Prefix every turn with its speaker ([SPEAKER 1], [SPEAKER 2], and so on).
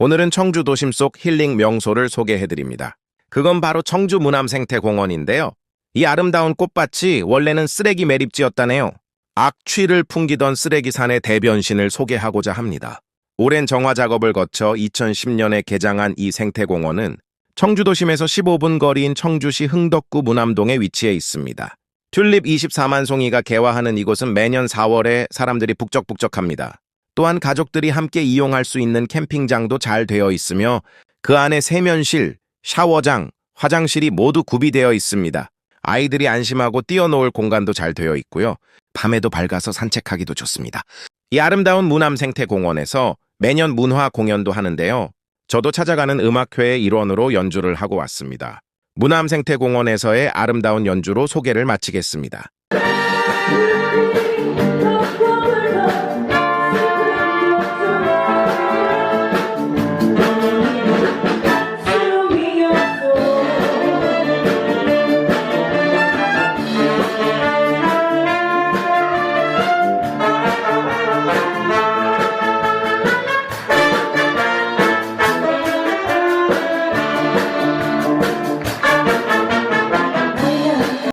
[SPEAKER 1] 오늘은 청주 도심 속 힐링 명소를 소개해드립니다. 그건 바로 청주 문암생태공원인데요. 이 아름다운 꽃밭이 원래는 쓰레기 매립지였다네요. 악취를 풍기던 쓰레기산의 대변신을 소개하고자 합니다. 오랜 정화 작업을 거쳐 2010년에 개장한 이 생태공원은 청주 도심에서 15분 거리인 청주시 흥덕구 문암동에 위치해 있습니다. 튤립 24만 송이가 개화하는 이곳은 매년 4월에 사람들이 북적북적합니다. 또한 가족들이 함께 이용할 수 있는 캠핑장도 잘 되어 있으며 그 안에 세면실, 샤워장, 화장실이 모두 구비되어 있습니다. 아이들이 안심하고 뛰어놀 공간도 잘 되어 있고요. 밤에도 밝아서 산책하기도 좋습니다. 이 아름다운 문암생태공원에서 매년 문화 공연도 하는데요. 저도 찾아가는 음악회의 일원으로 연주를 하고 왔습니다. 문암생태공원에서의 아름다운 연주로 소개를 마치겠습니다.